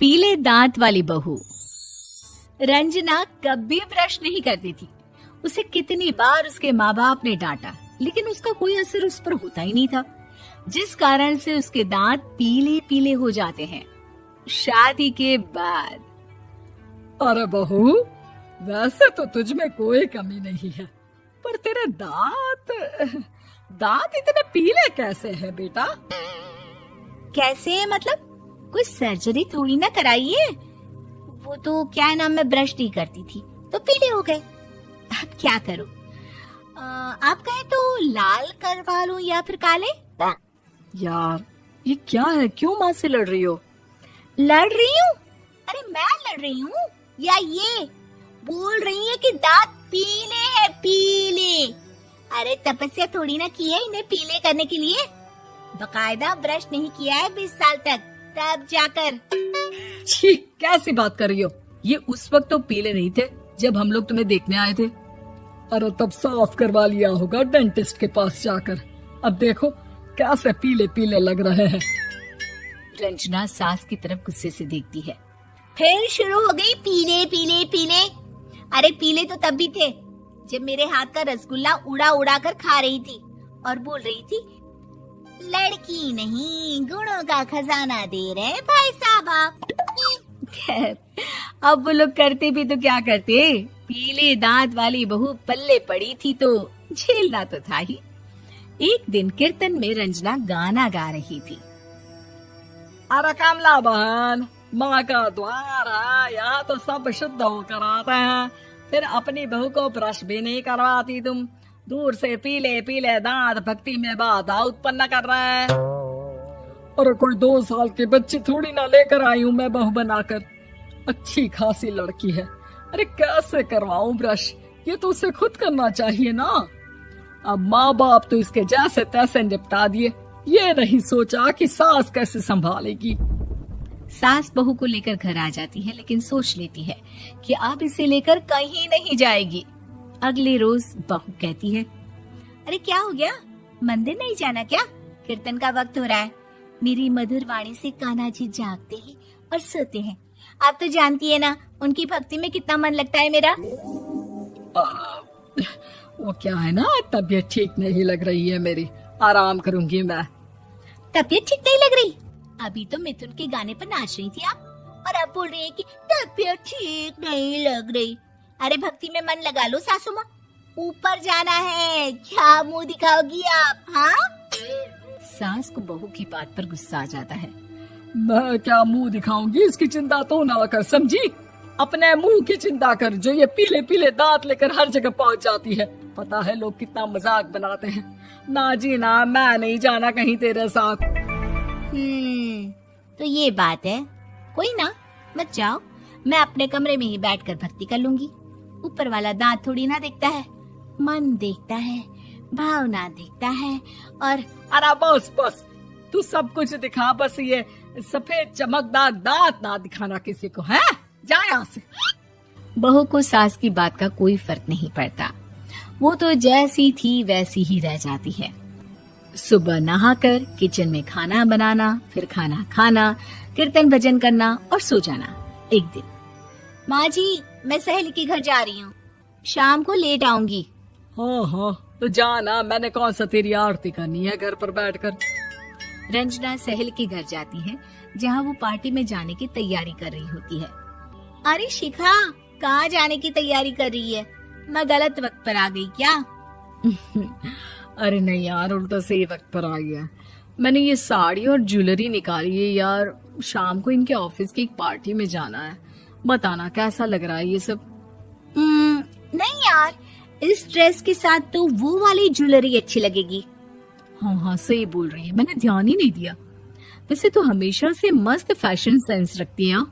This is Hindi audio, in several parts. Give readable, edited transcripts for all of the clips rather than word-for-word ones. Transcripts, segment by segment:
पीले दांत वाली बहू। रंजना कभी ब्रश नहीं करती थी। उसे कितनी बार उसके माँ बाप ने डांटा, लेकिन उसका कोई असर उस पर होता ही नहीं था, जिस कारण से उसके दांत पीले पीले हो जाते हैं। शादी के बाद अरे बहू, वैसे तो तुझ में कोई कमी नहीं है, पर तेरे दांत इतने पीले कैसे हैं बेटा? कैसे मतलब? कोई सर्जरी थोड़ी ना कराई है। वो तो क्या नाम, मैं ब्रश नहीं करती थी तो पीले हो गए। अब क्या करूं? आप कहें तो लाल करवा लूं या फिर काले? यार ये क्या है, क्यों माँ से लड़ रही हो? लड़ रही हूँ? अरे मैं लड़ रही हूँ या ये बोल रही है कि दांत पीले हैं, पीले। अरे तपस्या थोड़ी ना की है इन्हें पीले करने के लिए। बकायदा ब्रश नहीं किया है 20 साल तक, तब जाकर। छी, कैसी बात कर रही हो? ये उस वक्त तो पीले नहीं थे जब हम लोग तुम्हें देखने आए थे। अरे तब साफ करवा लिया होगा डेंटिस्ट के पास जाकर। अब देखो कैसे पीले पीले लग रहे हैं। रंजना सास की तरफ गुस्से से देखती है। फिर शुरू हो गई पीले पीले पीले। अरे पीले तो तब भी थे जब मेरे हाथ का रसगुल्ला उड़ा उड़ा कर खा रही थी और बोल रही थी, लड़की नहीं गुणों का खजाना दे रहे भाई साहब आप। खैर, अब वो लोग करते भी तो क्या करते, पीले दांत वाली बहू पल्ले पड़ी थी तो झेलना तो था ही। एक दिन कीर्तन में रंजना गाना गा रही थी। अरे कमला बहन, माँ का द्वार है, यहाँ तो सब शुद्ध होकर आते हैं, फिर अपनी बहू को ब्रश भी नहीं करवाती तुम। दूर से पीले पीले दांत भक्ति में बाधा उत्पन्न कर रहे हैं। अरे कोई 2 साल की बच्ची थोड़ी ना लेकर आई हूँ मैं बहू बनाकर। अच्छी खासी लड़की है, अरे कैसे करवाऊं ब्रश? ये तो उसे खुद करना चाहिए ना। अब माँ बाप तो इसके जैसे तैसे निपटा दिए, ये नहीं सोचा कि सास कैसे संभालेगी। सास बहू को लेकर घर आ जाती है, लेकिन सोच लेती है कि अब इसे लेकर कहीं नहीं जाएगी। अगले रोज बहू कहती है, अरे क्या हो गया, मंदिर नहीं जाना क्या? कीर्तन का वक्त हो रहा है। मेरी मधुर वाणी से कान्हा जी जागते हैं और सोते हैं। आप तो जानती है ना उनकी भक्ति में कितना मन लगता है मेरा। वो क्या है ना, तबीयत ठीक नहीं लग रही है मेरी, आराम करूंगी मैं। तबीयत ठीक नहीं लग रही? अभी तो मिथुन के गाने पर नाच रही थी आप, और अब बोल रही है कि तबीयत ठीक नहीं लग रही। अरे भक्ति में मन लगा लो सासू माँ, ऊपर जाना है, क्या मुंह दिखाओगी आप? हाँ? सास को बहू की बात पर गुस्सा आ जाता है। मैं क्या मुंह दिखाऊंगी, इसकी चिंता तो ना कर, समझी? अपने मुंह की चिंता कर, जो ये पीले पीले दांत लेकर हर जगह पहुंच जाती है। पता है लोग कितना मजाक बनाते हैं। ना जी ना, मैं नहीं जाना कहीं तेरे साथ। तो ये बात है। कोई ना, मत जाओ, मैं अपने कमरे में ही बैठकर भक्ति कर लूंगी। ऊपर वाला दांत थोड़ी ना देखता है, मन देखता है, भावना देखता है। और अरे बस बस, तू सब कुछ दिखा, बस ये सफेद चमकदार दांत ना दिखाना किसी को, है? जा यहाँ से। बहू को सास की बात का कोई फर्क नहीं पड़ता, वो तो जैसी थी वैसी ही रह जाती है। सुबह नहाकर किचन में खाना बनाना, फिर खाना खाना, कीर्तन भजन करना और सो जाना। एक दिन, माँ जी मैं सहेली के घर जा रही हूँ, शाम को लेट आऊंगी। हाँ हाँ तो जाना, मैंने कौन सा तेरी आरती करनी है घर पर बैठकर। रंजना सहेली के घर जाती है, जहाँ वो पार्टी में जाने की तैयारी कर रही होती है। अरे शिखा, कहाँ जाने की तैयारी कर रही है? मैं गलत वक्त पर आ गई क्या? अरे नहीं यार, उल्टा सही वक्त पर आ गया। मैंने ये साड़ी और ज्वेलरी निकाली है यार, शाम को इनके ऑफिस की एक पार्टी में जाना है। बताना कैसा लग रहा है ये सब? नहीं यार, इस ड्रेस के साथ तो वो वाली ज्वेलरी अच्छी लगेगी। हाँ हाँ सही बोल रही है, मैंने ध्यान ही नहीं दिया। वैसे तो हमेशा से मस्त फैशन सेंस रखती है।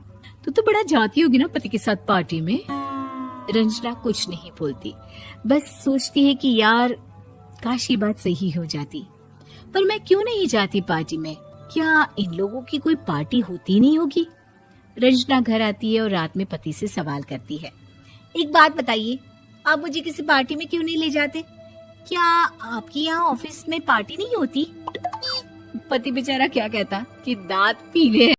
तो बड़ा जाती होगी ना पति के साथ पार्टी में। रंजना कुछ नहीं बोलती, बस सोचती है कि यार काश ये बात सही हो जाती, पर मैं क्यों नहीं जाती पार्टी में? क्या इन लोगों की कोई पार्टी होती नहीं होगी? रंजना घर आती है और रात में पति से सवाल करती है, एक बात बताइए, आप मुझे किसी पार्टी में क्यों नहीं ले जाते? क्या आपकी यहाँ ऑफिस में पार्टी नहीं होती? पति बेचारा क्या कहता कि दांत पीले